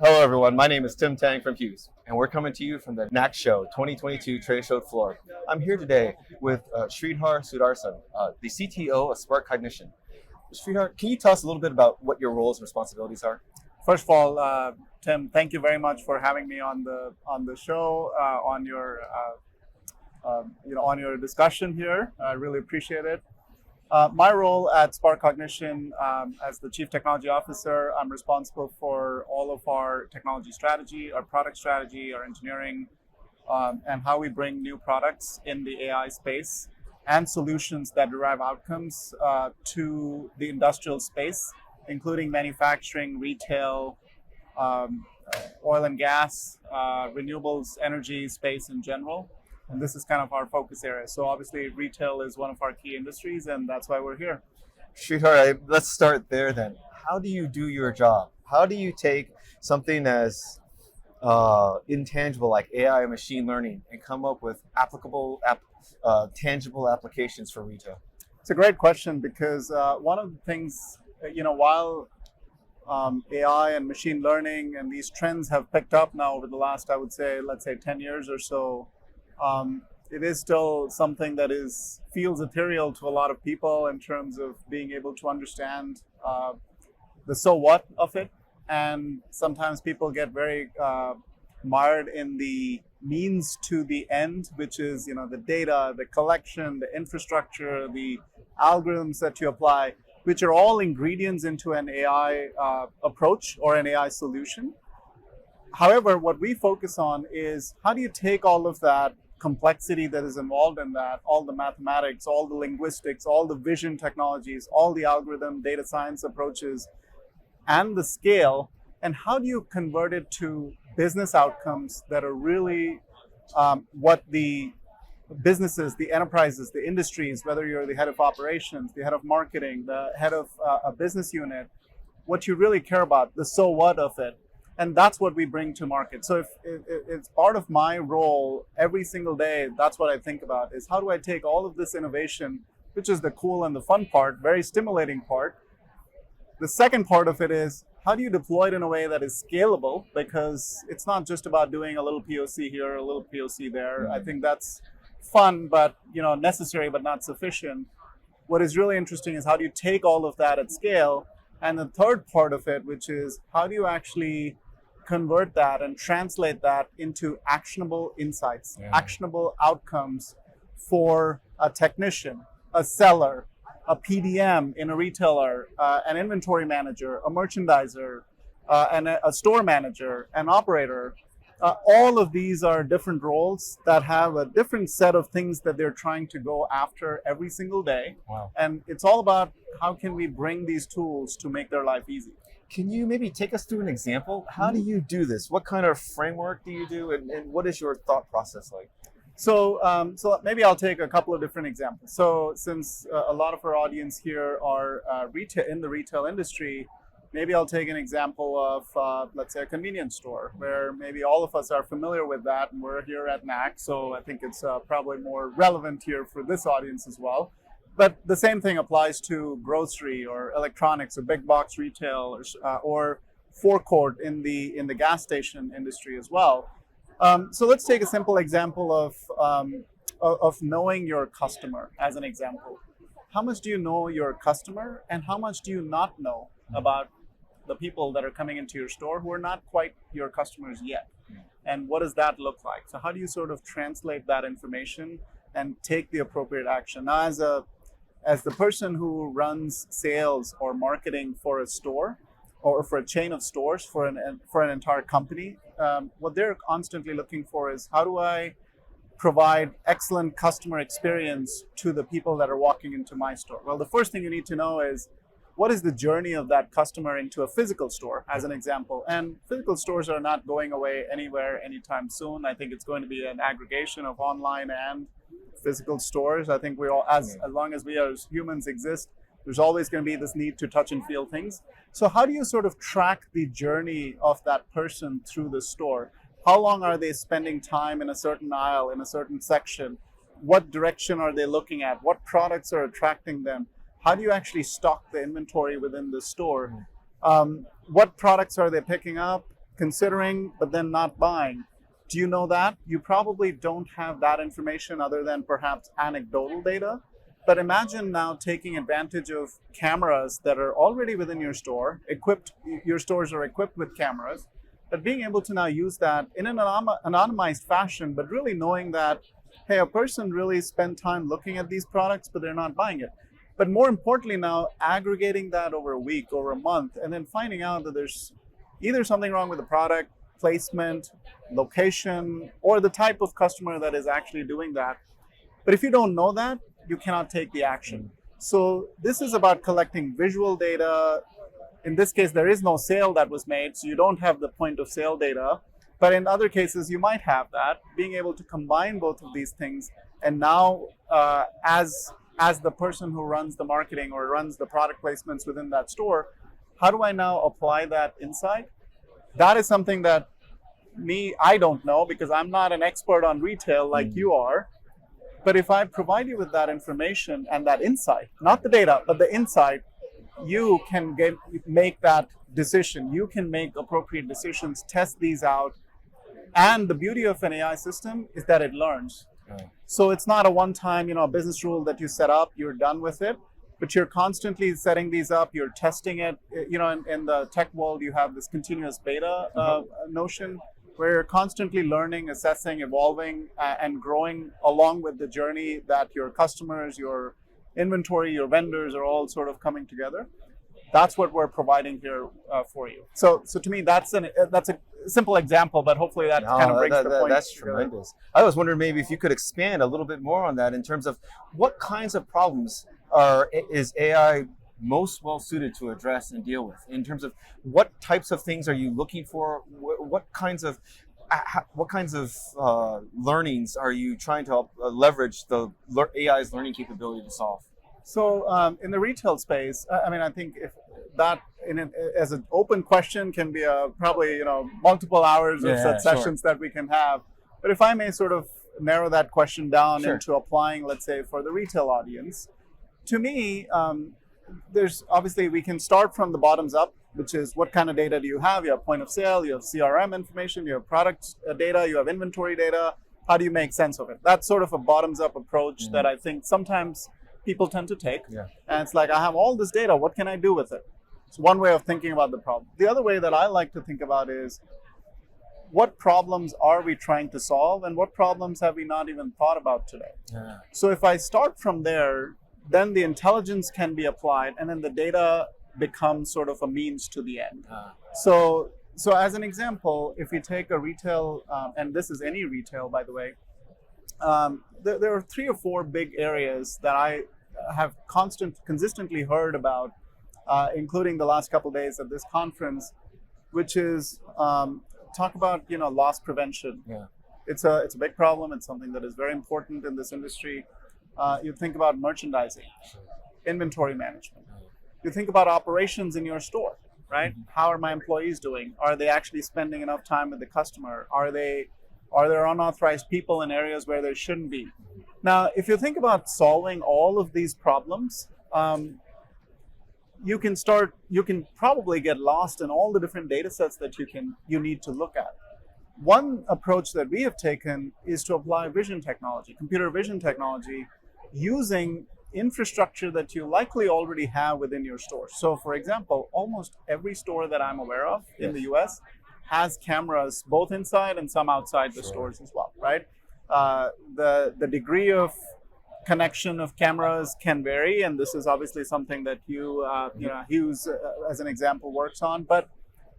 Hello, everyone. My name is Tim Tang from Hughes, and we're coming to you from the NAC Show 2022 trade show floor. I'm here today with Sridhar Sudarsan, the CTO of SparkCognition. Sridhar, can you tell us a little bit about what your roles and responsibilities are? First of all, Tim, thank you very much for having me on the show, on your discussion here. I really appreciate it. My role at SparkCognition as the Chief Technology Officer, I'm responsible for all of our technology strategy, our product strategy, our engineering, and how we bring new products in the AI space and solutions that derive outcomes to the industrial space, including manufacturing, retail, oil and gas, renewables, energy space in general. And this is kind of our focus area. So obviously retail is one of our key industries, and that's why we're here. Sridhar, let's start there then. How do you do your job? How do you take something as intangible like AI and machine learning and come up with tangible applications for retail? It's a great question because one of the things, while AI and machine learning and these trends have picked up now over the last, let's say 10 years or so, it is still something that feels ethereal to a lot of people in terms of being able to understand the so what of it. And sometimes people get very mired in the means to the end, which is the data, the collection, the infrastructure, the algorithms that you apply, which are all ingredients into an AI approach or an AI solution. However, what we focus on is how do you take all of that complexity that is involved in that, all the mathematics, all the linguistics, all the vision technologies, all the algorithm, data science approaches, and the scale, and how do you convert it to business outcomes that are really what the businesses, the enterprises, the industries, whether you're the head of operations, the head of marketing, the head of a business unit, what you really care about, the so what of it. And that's what we bring to market. So if it's part of my role every single day, that's what I think about, is how do I take all of this innovation, which is the cool and the fun part, very stimulating part. The second part of it is how do you deploy it in a way that is scalable, because it's not just about doing a little POC here, a little POC there. I think that's fun, but necessary, but not sufficient. What is really interesting is how do you take all of that at scale? And the third part of it, which is how do you actually convert that and translate that into actionable insights, actionable outcomes for a technician, a seller, a PDM in a retailer, an inventory manager, a merchandiser, and a store manager, an operator. All of these are different roles that have a different set of things that they're trying to go after every single day. Wow. And it's all about how can we bring these tools to make their life easy. Can you maybe take us through an example? How do you do this? What kind of framework do you do, and what is your thought process like? So maybe I'll take a couple of different examples. So since a lot of our audience here are in the retail industry, maybe I'll take an example of, let's say, a convenience store, where maybe all of us are familiar with that, and we're here at NAC, so I think it's probably more relevant here for this audience as well. But the same thing applies to grocery or electronics or big box retail or forecourt in the gas station industry as well. So let's take a simple example of knowing your customer as an example. How much do you know your customer, and how much do you not know about the people that are coming into your store who are not quite your customers yet? And what does that look like? So how do you sort of translate that information and take the appropriate action? Now, as the person who runs sales or marketing for a store or for a chain of stores for an entire company, what they're constantly looking for is how do I provide excellent customer experience to the people that are walking into my store? Well, the first thing you need to know is what is the journey of that customer into a physical store, as an example. And physical stores are not going away anywhere anytime soon. I think it's going to be an aggregation of online and physical stores. I think we all, as long as we as humans exist, there's always going to be this need to touch and feel things. So how do you sort of track the journey of that person through the store? How long are they spending time in a certain aisle, in a certain section? What direction are they looking at? What products are attracting them? How do you actually stock the inventory within the store? What products are they picking up? considering, but then not buying. Do you know that? You probably don't have that information other than perhaps anecdotal data. But imagine now taking advantage of cameras that are already within your store, your stores are equipped with cameras, but being able to now use that in an anonymized fashion, but really knowing that, hey, a person really spent time looking at these products, but they're not buying it. But more importantly now, aggregating that over a week, over a month, and then finding out that there's either something wrong with the product, placement, location, or the type of customer that is actually doing that. But if you don't know that, you cannot take the action. So this is about collecting visual data. In this case, there is no sale that was made, so you don't have the point of sale data. But in other cases, you might have that. Being able to combine both of these things, and now as the person who runs the marketing or runs the product placements within that store, how do I now apply that insight? That is something that I don't know, because I'm not an expert on retail like you are. But if I provide you with that information and that insight, not the data, but the insight, you can make that decision. You can make appropriate decisions, test these out. And the beauty of an AI system is that it learns. So it's not a one-time, business rule that you set up, you're done with it, but you're constantly setting these up, you're testing it. In the tech world, you have this continuous beta notion where you're constantly learning, assessing, evolving, and growing along with the journey that your customers, your inventory, your vendors are all sort of coming together. That's what we're providing here for you. So to me, that's a simple example, but hopefully that kind of brings the point. That's tremendous. I was wondering maybe if you could expand a little bit more on that in terms of what kinds of problems is AI most well suited to address and deal with, in terms of what types of things are you looking for? What kinds of learnings are you trying to leverage the AI's learning capability to solve? So in the retail space, I think if that as an open question can be probably multiple hours of such sessions that we can have. But if I may sort of narrow that question down into applying, let's say, for the retail audience, to me, there's obviously, we can start from the bottoms up, which is what kind of data do you have? You have point of sale, you have CRM information, you have product data, you have inventory data. How do you make sense of it? That's sort of a bottoms up approach that I think sometimes people tend to take. And it's like, I have all this data, what can I do with it? It's one way of thinking about the problem. The other way that I like to think about is, what problems are we trying to solve, and what problems have we not even thought about today? So if I start from there, then the intelligence can be applied, and then the data becomes sort of a means to the end. So as an example, if we take a retail, and this is any retail, by the way, there are 3 or 4 big areas that I have consistently heard about, including the last couple of days at this conference, which is talk about loss prevention. It's a big problem. It's something that is very important in this industry. You think about merchandising, inventory management. You think about operations in your store, right? How are my employees doing? Are they actually spending enough time with the customer? Are there unauthorized people in areas where there shouldn't be? Now, if you think about solving all of these problems, you can probably get lost in all the different data sets that you need to look at. One approach that we have taken is to apply vision technology, computer vision technology, using infrastructure that you likely already have within your store. So for example, almost every store that I'm aware of in the US has cameras both inside and some outside the stores as well, right? The degree of connection of cameras can vary, and this is obviously something that Hughes, as an example, works on, but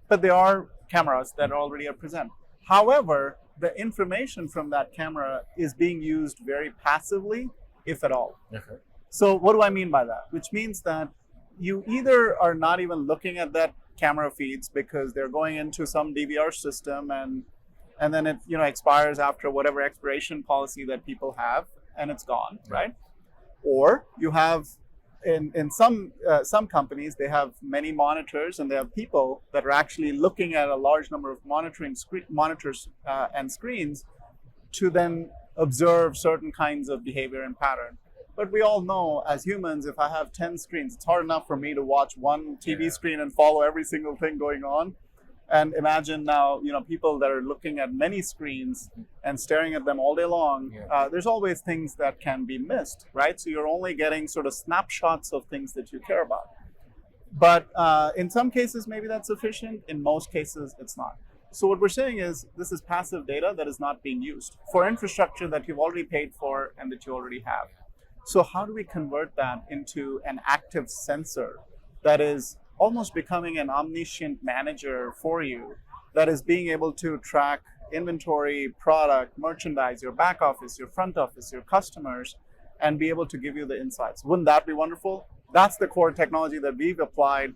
there are cameras that already are present. However, the information from that camera is being used very passively, if at all. So what do I mean by that? Which means that you either are not even looking at that camera feeds because they're going into some DVR system, and then it expires after whatever expiration policy that people have, and it's gone, right? Or you have in some companies, they have many monitors, and they have people that are actually looking at a large number of monitors and screens to then observe certain kinds of behavior and pattern. But we all know, as humans, if I have 10 screens, it's hard enough for me to watch one TV screen and follow every single thing going on. And imagine now, people that are looking at many screens and staring at them all day long. There's always things that can be missed, right? So you're only getting sort of snapshots of things that you care about. But in some cases, maybe that's sufficient. In most cases, it's not. So what we're saying is this is passive data that is not being used for infrastructure that you've already paid for and that you already have. So how do we convert that into an active sensor that is almost becoming an omniscient manager for you, that is being able to track inventory, product, merchandise, your back office, your front office, your customers, and be able to give you the insights? Wouldn't that be wonderful? That's the core technology that we've applied,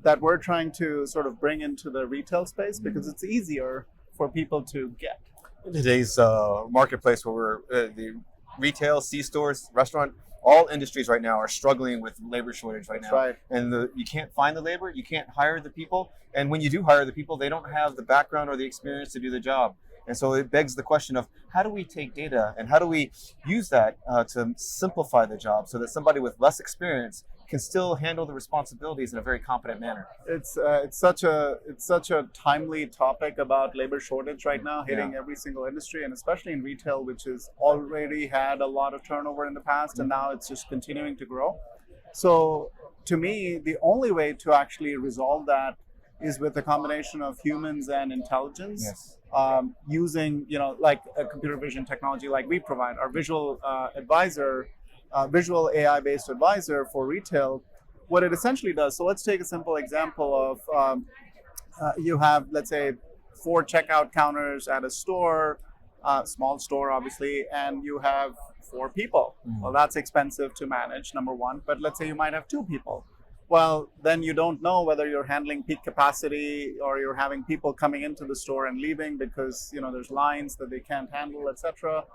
that we're trying to sort of bring into the retail space, because it's easier for people to get. In today's marketplace, where we're the retail, C-stores, restaurant, all industries right now are struggling with labor shortage right now. Right. And you can't find the labor, you can't hire the people. And when you do hire the people, they don't have the background or the experience to do the job. And so it begs the question of, how do we take data and how do we use that to simplify the job so that somebody with less experience can still handle the responsibilities in a very competent manner? It's such a timely topic about labor shortage right now, hitting every single industry, and especially in retail, which has already had a lot of turnover in the past, and now it's just continuing to grow. So to me, the only way to actually resolve that is with a combination of humans and intelligence. Yes. Using like a computer vision technology like we provide, our visual advisor, visual AI-based advisor for retail. What it essentially does, so let's take a simple example of you have, let's say, 4 checkout counters at a store, small store obviously, and you have 4 people. Well, that's expensive to manage, number one, but let's say you might have 2 people. Well, then you don't know whether you're handling peak capacity or you're having people coming into the store and leaving because there's lines that they can't handle, etc.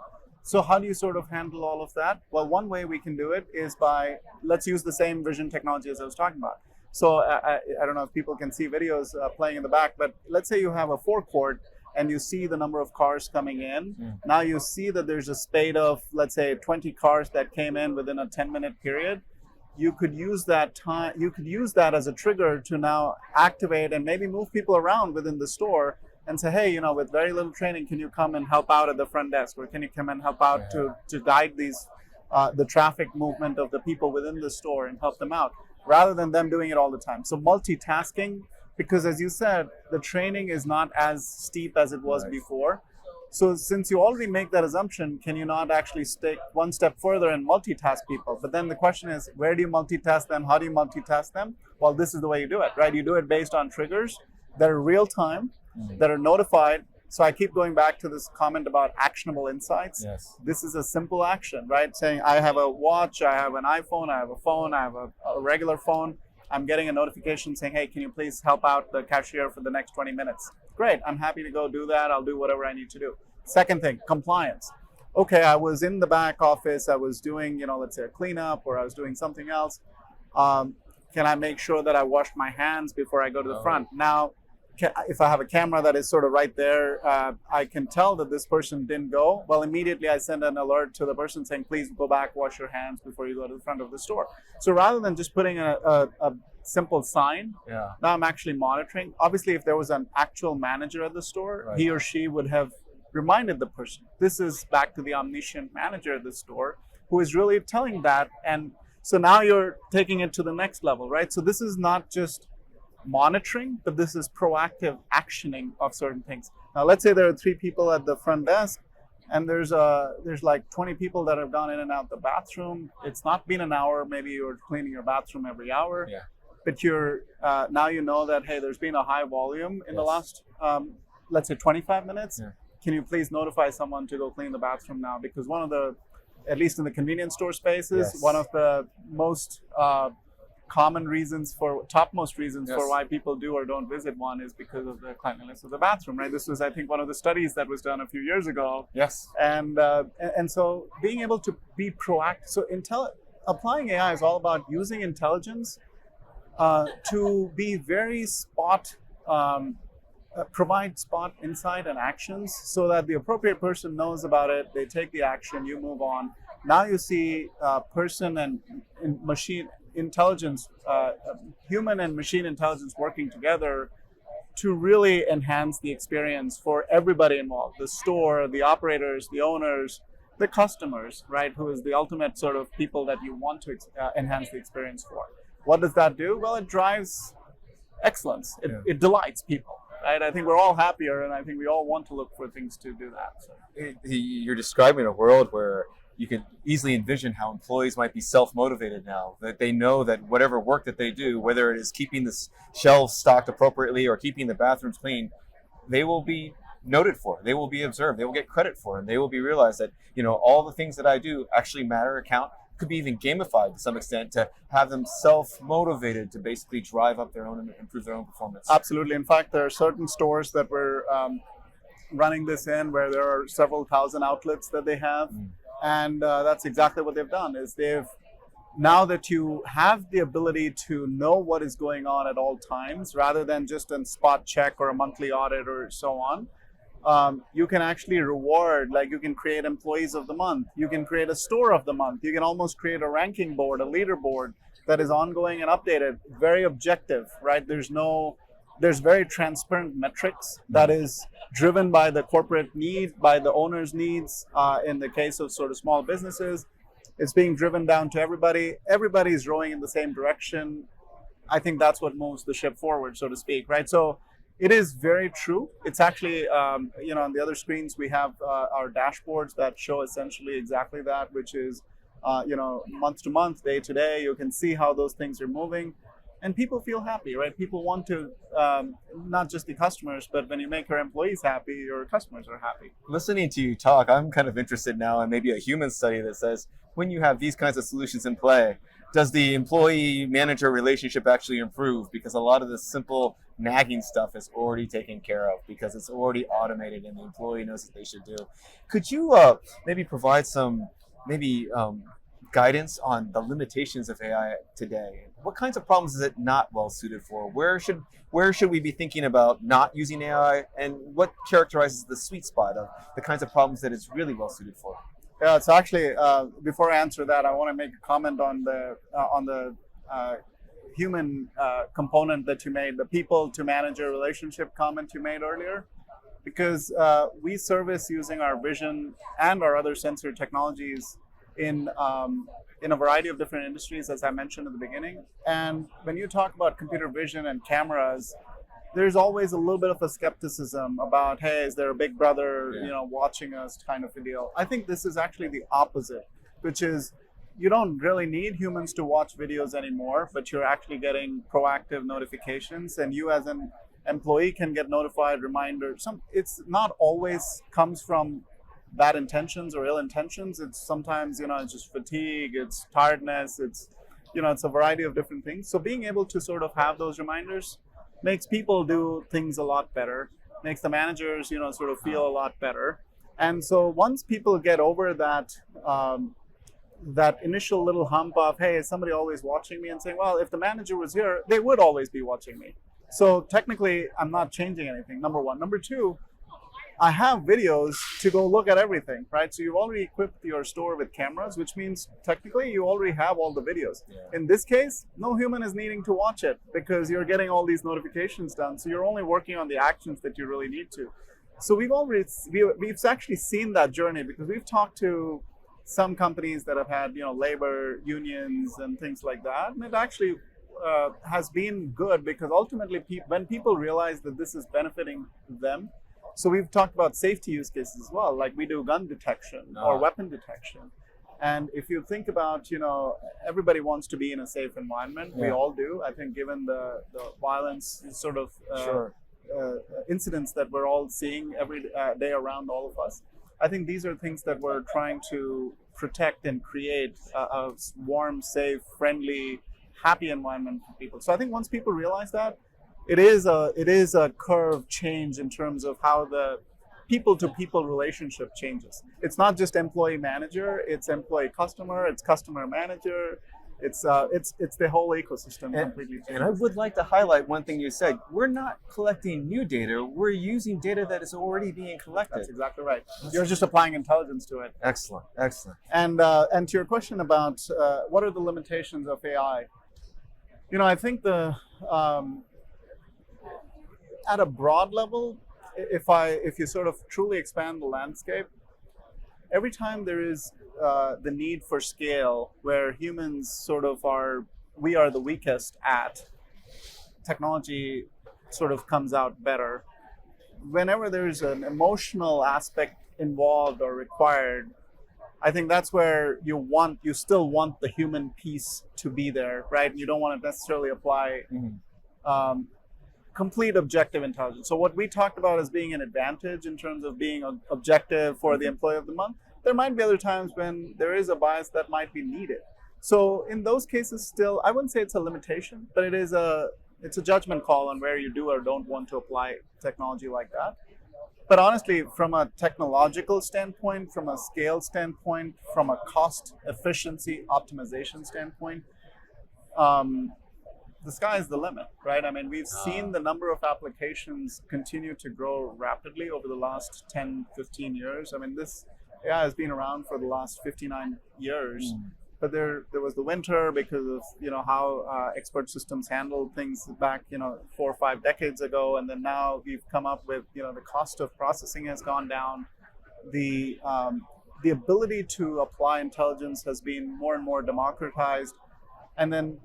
So how do you sort of handle all of that? Well, one way we can do it is by, let's use the same vision technology as I was talking about. So I don't know if people can see videos playing in the back, but let's say you have a forecourt and you see the number of cars coming in. Now you see that there's a spate of, let's say, 20 cars that came in within a 10-minute period. You could use that time, you could use that as a trigger to now activate and maybe move people around within the store and say, hey, with very little training, can you come and help out at the front desk, or can you come and help out to guide these the traffic movement of the people within the store and help them out, rather than them doing it all the time. So multitasking, because as you said, the training is not as steep as it was before. So since you already make that assumption, can you not actually take one step further and multitask people? But then the question is, where do you multitask them? How do you multitask them? Well, this is the way you do it, right? You do it based on triggers that are real time, that are notified. So I keep going back to this comment about actionable insights. Yes. This is a simple action, right? Saying I have a watch, I have an iPhone, I have a phone, I have a regular phone. I'm getting a notification saying, hey, can you please help out the cashier for the next 20 minutes? Great, I'm happy to go do that. I'll do whatever I need to do. Second thing, compliance. Okay, I was in the back office, I was doing, let's say a cleanup, or I was doing something else. Can I make sure that I washed my hands before I go to the front? Now, if I have a camera that is sort of right there, I can tell that this person didn't go. Well, immediately I send an alert to the person saying, please go back, wash your hands before you go to the front of the store. So rather than just putting a simple sign, now I'm actually monitoring. Obviously, if there was an actual manager at the store, he or she would have reminded the person. This is back to the omniscient manager at the store who is really telling that. And so now you're taking it to the next level, right? So this is not just monitoring, but this is proactive actioning of certain things. Now, let's say there are 3 people at the front desk, and there's like 20 people that have gone in and out the bathroom. It's not been an hour. Maybe you're cleaning your bathroom every hour, but you're now you know that, hey, there's been a high volume in the last, let's say 25 minutes. Can you please notify someone to go clean the bathroom now? Because one of the, at least in the convenience store spaces, one of the most common reasons topmost reasons for why people do or don't visit one is because of the cleanliness of the bathroom, right? This was, I think, one of the studies that was done a few years ago. And so being able to be proactive. So applying AI is all about using intelligence to be very provide spot insight and actions so that the appropriate person knows about it, they take the action, you move on. Now you see person and machine intelligence, human and machine intelligence working together to really enhance the experience for everybody involved, the store, the operators, the owners, the customers, right, who is the ultimate sort of people that you want to enhance the experience for. What does that do? Well, it drives excellence. It delights people, right? I think we're all happier, and I think we all want to look for things to do that. So. You're describing a world where you can easily envision how employees might be self-motivated now, that they know that whatever work that they do, whether it is keeping the shelves stocked appropriately or keeping the bathrooms clean, they will be noted for, they will be observed, they will get credit for, and they will be realized that, all the things that I do actually matter, count, could be even gamified to some extent to have them self-motivated to basically drive up their own and improve their own performance. Absolutely. In fact, there are certain stores that we're running this in where there are several thousand outlets that they have. And that's exactly what they've done, is now that you have the ability to know what is going on at all times, rather than just a spot check or a monthly audit or so on, you can actually reward, like you can create employees of the month, you can create a store of the month, you can almost create a ranking board, a leaderboard that is ongoing and updated, very objective, right? There's very transparent metrics that is driven by the corporate need, by the owner's needs. In the case of sort of small businesses, it's being driven down to everybody. Everybody's rowing in the same direction. I think that's what moves the ship forward, so to speak, right? So it is very true. It's actually, on the other screens, we have our dashboards that show essentially exactly that, which is, month to month, day to day, you can see how those things are moving. And people feel happy, right? People want to, not just the customers, but when you make your employees happy, your customers are happy. Listening to you talk, I'm kind of interested now in maybe a human study that says, when you have these kinds of solutions in play, does the employee-manager relationship actually improve? Because a lot of the simple nagging stuff is already taken care of because it's already automated and the employee knows what they should do. Could you maybe provide some guidance on the limitations of AI today? What kinds of problems is it not well suited for? Where should we be thinking about not using AI, and what characterizes the sweet spot of the kinds of problems that it's really well suited for? Yeah, so actually, before I answer that, I want to make a comment on the human component that you made, the people to manager relationship comment you made earlier, because we service using our vision and our other sensor technologies in a variety of different industries, as I mentioned at the beginning. And when you talk about computer vision and cameras, there's always a little bit of a skepticism about, hey, is there a big brother, watching us kind of a deal. I think this is actually the opposite, which is you don't really need humans to watch videos anymore, but you're actually getting proactive notifications, and you as an employee can get notified, reminders. It's not always comes from bad intentions or ill intentions. It's sometimes, it's just fatigue, it's tiredness, it's a variety of different things. So being able to sort of have those reminders makes people do things a lot better, makes the managers, sort of feel a lot better. And so once people get over that, that initial little hump of, hey, is somebody always watching me, and saying, well, if the manager was here, they would always be watching me. So technically, I'm not changing anything, number one. Number two, I have videos to go look at everything, right? So you've already equipped your store with cameras, which means technically you already have all the videos. Yeah. In this case, no human is needing to watch it because you're getting all these notifications done. So you're only working on the actions that you really need to. So we've actually seen that journey, because we've talked to some companies that have had, labor unions and things like that. And it actually has been good, because ultimately when people realize that this is benefiting them. So we've talked about safety use cases as well, like we do gun detection or weapon detection. And if you think about, everybody wants to be in a safe environment. Yeah. We all do. I think given the violence sort of incidents that we're all seeing every day around all of us, I think these are things that we're trying to protect and create a warm, safe, friendly, happy environment for people. So I think once people realize that, it is a curve change in terms of how the people-to-people relationship changes. It's not just employee-manager; it's employee-customer, it's customer-manager. It's the whole ecosystem completely changes. And I would like to highlight one thing you said. We're not collecting new data. We're using data that is already being collected. That's exactly right. You're just applying intelligence to it. Excellent, excellent. And to your question about what are the limitations of AI, I think at a broad level, if you sort of truly expand the landscape, every time there is the need for scale, where humans sort of we are the weakest at, technology sort of comes out better. Whenever there's an emotional aspect involved or required, I think that's where you still want the human piece to be there, right? You don't want to necessarily apply complete objective intelligence. So what we talked about as being an advantage in terms of being objective for the employee of the month, there might be other times when there is a bias that might be needed. So in those cases, still, I wouldn't say it's a limitation, but it's a judgment call on where you do or don't want to apply technology like that. But honestly, from a technological standpoint, from a scale standpoint, from a cost efficiency optimization standpoint, the sky is the limit, right? I mean, we've seen the number of applications continue to grow rapidly over the last 10, 15 years. I mean, this AI has been around for the last 59 years. But there was the winter because of how expert systems handled things back 4 or 5 decades ago, and then now we've come up with the cost of processing has gone down, the ability to apply intelligence has been more and more democratized, and then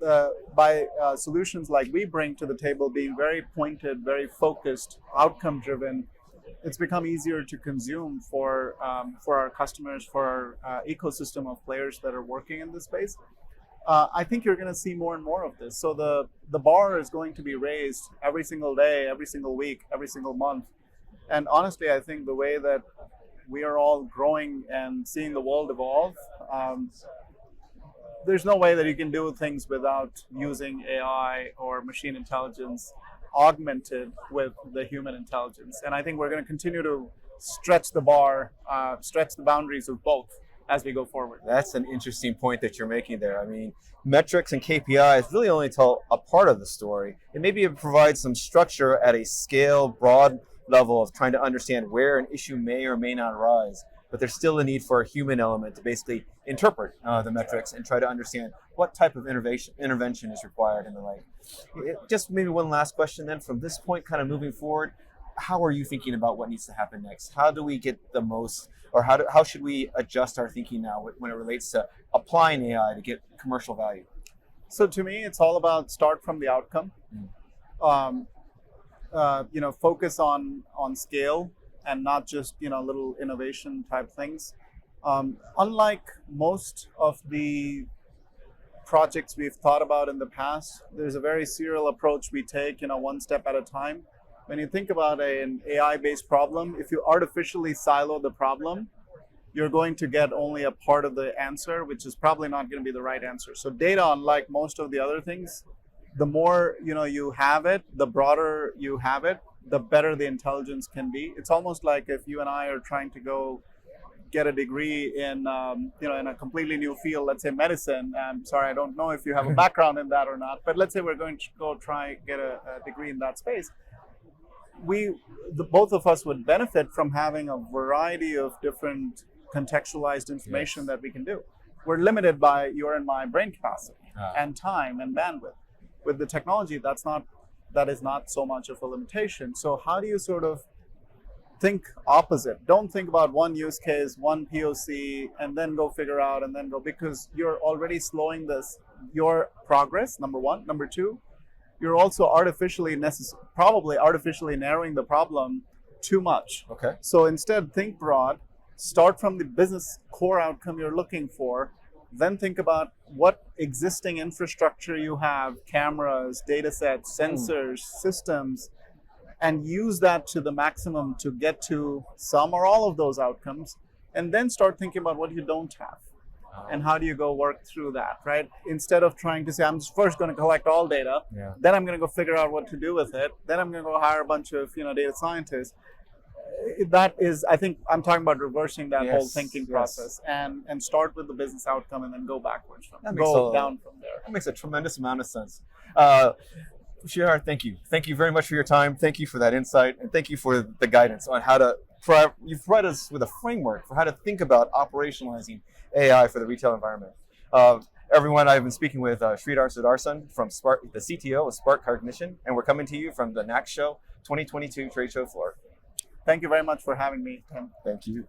by solutions like we bring to the table being very pointed, very focused, outcome driven, it's become easier to consume for our customers, for our ecosystem of players that are working in this space. I think you're going to see more and more of this. So the bar is going to be raised every single day, every single week, every single month. And honestly, I think the way that we are all growing and seeing the world evolve, there's no way that you can do things without using AI or machine intelligence augmented with the human intelligence. And I think we're going to continue to stretch the bar, stretch the boundaries of both as we go forward. That's an interesting point that you're making there. I mean, metrics and KPIs really only tell a part of the story. And maybe it provides some structure at a scale, broad level of trying to understand where an issue may or may not arise. But there's still a need for a human element to basically interpret the metrics and try to understand what type of intervention is required and the like. Just maybe one last question then, from this point kind of moving forward, how are you thinking about what needs to happen next? How do we get the most, or how should we adjust our thinking now when it relates to applying AI to get commercial value? So to me, it's all about start from the outcome. Focus on scale and not just little innovation type things. Unlike most of the projects we've thought about in the past, there's a very serial approach we take, one step at a time. When you think about an AI-based problem, if you artificially silo the problem, you're going to get only a part of the answer, which is probably not going to be the right answer. So data, unlike most of the other things, the more you have it, the broader you have it, the better the intelligence can be. It's almost like if you and I are trying to go get a degree in in a completely new field, let's say medicine. I'm sorry, I don't know if you have a background in that or not, but let's say we're going to go try get a degree in that space. Both of us would benefit from having a variety of different contextualized information that we can do. We're limited by your and my brain capacity and time and bandwidth. With the technology, that is not so much of a limitation. So how do you sort of think opposite? Don't think about one use case, one POC, and then go figure out and then go, because you're already slowing your progress, number one. Number two, you're also probably artificially narrowing the problem too much. Okay. So instead, think broad, start from the business core outcome you're looking for, then think about what existing infrastructure you have, cameras, data sets, sensors, systems, and use that to the maximum to get to some or all of those outcomes, and then start thinking about what you don't have. And how do you go work through that, right? Instead of trying to say, I'm first going to collect all data, then I'm going to go figure out what to do with it, then I'm going to go hire a bunch of data scientists. That is, I think I'm talking about reversing that whole thinking process and start with the business outcome and then go backwards from there. Go down from there. That makes a tremendous amount of sense. Sridhar, thank you. Thank you very much for your time. Thank you for that insight, and thank you for the guidance on how to. You've provided us with a framework for how to think about operationalizing AI for the retail environment. Everyone, I've been speaking with Sridhar Sudarsan from the CTO of SparkCognition, and we're coming to you from the NAC Show 2022 trade show floor. Thank you very much for having me, Tim. Thank you.